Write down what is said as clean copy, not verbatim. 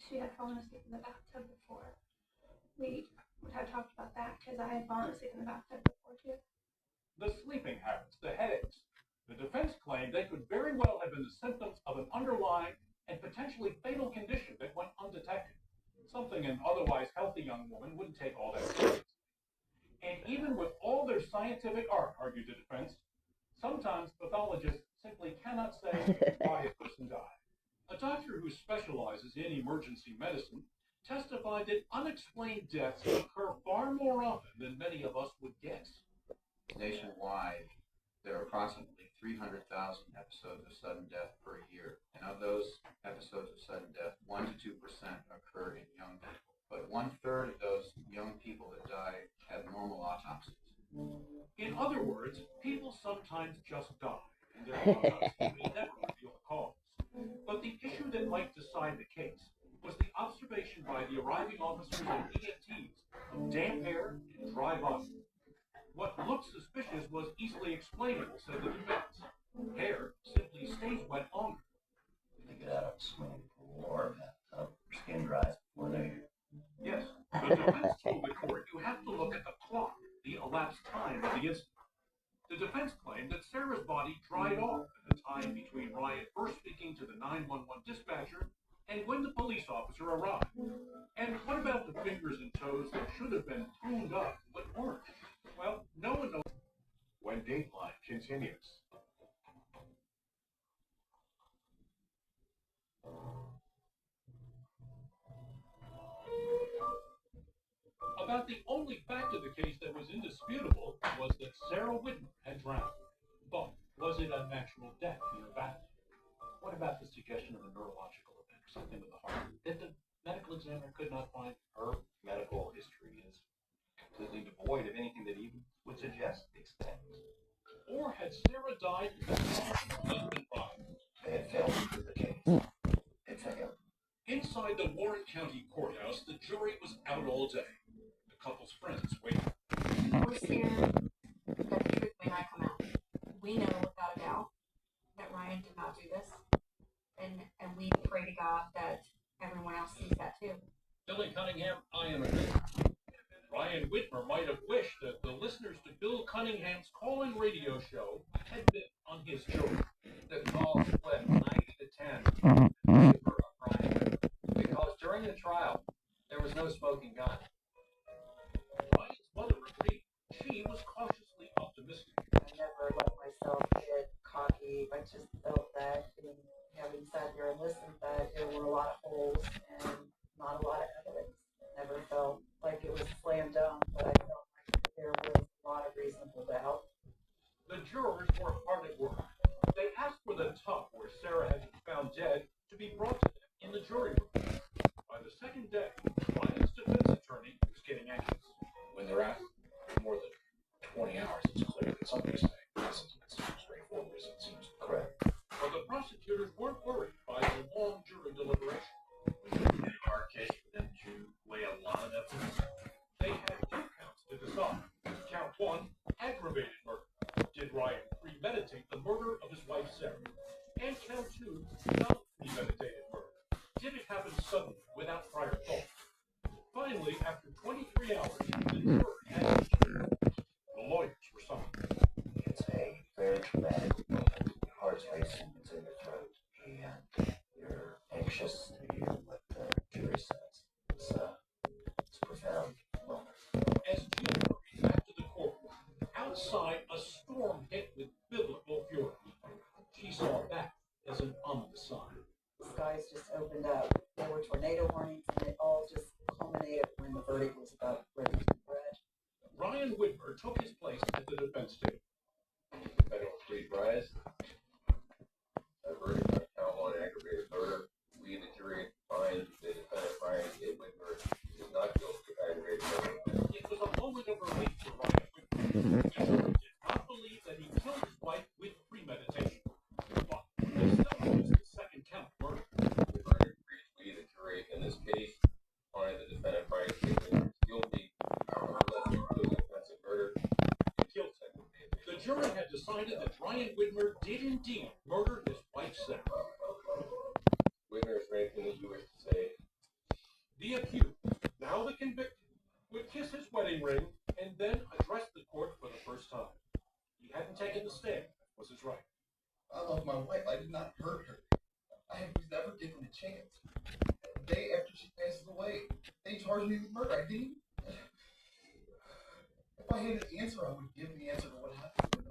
she had fallen asleep in the bathtub before. We would have talked about that because I had fallen asleep in the bathtub before too. The sleeping habits, the headaches. The defense claimed they could very well have been the symptoms of an underlying and potentially fatal condition that went undetected, something an otherwise healthy young woman wouldn't take all that seriously. And even with all their scientific art, argued the defense, sometimes pathologists simply cannot say why a person died. A doctor who specializes in emergency medicine testified that unexplained deaths occur far more often than many of us would guess. Nationwide, there are approximately 300,000 episodes of sudden death per year. And of those episodes of sudden death, 1 to 2% occur in young people. But 1/3 of those young people that die have normal autopsies. In other words, people sometimes just die, and their autopsy may never reveal the cause. But the issue that might decide the case was the observation by the arriving officers and EMTs of damp hair and dry body. What looked suspicious was easily explainable, said the defense. Hair simply stays wet longer. They get out of a swimming pool or a bathtub, their skin dries before they're here. Yes, the defense told the court you have to look at the clock, the elapsed time of the incident. The defense claimed that Sarah's body dried off at the time between Ryan first speaking to the 911 dispatcher and when the police officer arrived. And what about the fingers and toes that should have been toned up but weren't? Well, no one knows. When Dateline continues. About the only fact of the case that was indisputable was that Sarah Whitmer had drowned. But was it a natural death in her bath? What about the suggestion of a neurological event or something with the heart that the medical examiner could not find? Her medical history is completely devoid of anything that even would suggest these things. Or had Sarah died because her husband died? They had failed to prove the case. They failed. Inside the Warren County Courthouse, the jury was out all day. The couple's friends waited. We're scared that the truth may not come out. We know without a doubt that Ryan did not do this. And we pray to God that everyone else sees that too. Billy Cunningham, I am a Ryan Whitmer might have wished that the listeners to Bill Cunningham's call-in radio show had been on his jury. The call split 90 to 10 in favor of Ryan Whitmer, because during the trial, there was no smoking gun. Ryan's mother agreed. She was cautiously optimistic. I never let myself get cocky. I just felt that, having sat there and listened, that there were a lot of holes and not a lot of evidence. I never felt like it was slam dunk, but I felt like there was a lot of reasonable doubt. The jurors were hard at work. They asked for the tub where Sarah had been found dead to be brought to them in the jury room. By the second day, Ryan's defense attorney was getting anxious. When they're at more than 20 hours, it's clear that somebody's saying this isn't as straightforward as it seems. Correct. But the prosecutors weren't worried by the long jury deliberation. In a hard case for them to weigh a lot of evidence. They had two counts to decide. Count one, aggravated murder. Did Ryan premeditate the murder of his wife Sarah? And count two, non-premeditated murder. Did it happen suddenly, without prior thought? Finally, after 23 hours, the jury had the lawyers were summoned. It's a very traumatic moment. Your heart's racing, it's in your throat, and you're anxious to hear what the jury says. It's a profound moment. As Jim hurried back to the courtroom, outside a storm hit with biblical fury. She saw that as an ominous sign. The skies just opened up. There were tornado warnings, and it all just culminated when the verdict was about ready to be read. Ryan Whitmer took his place at the defense table. Federal plead rise. A verdict on count one aggravated murder. We, the jury, find the defendant Ryan Whitmer is not guilty of aggravated murder. It was a moment of relief for Ryan Whitmer. The jury did not believe that he killed his wife with premeditation. But they still used the second count murder. The verdict reads, we, the jury, in this case, find the defendant Ryan Whitmer guilty of offensive murder and guilt second. The jury had decided that Ryan Whitmer did indeed murder his wife Sarah. Whitmer, is there anything that you wish to say the accused, now the convicted, would kiss his wedding ring and then address the court for the first time. He hadn't taken the stand, was his right. I love my wife. I did not hurt her. I was never given a chance. The day after she passes away, they charged me with murder. I didn't. If I had an answer, I would give the answer to what happened.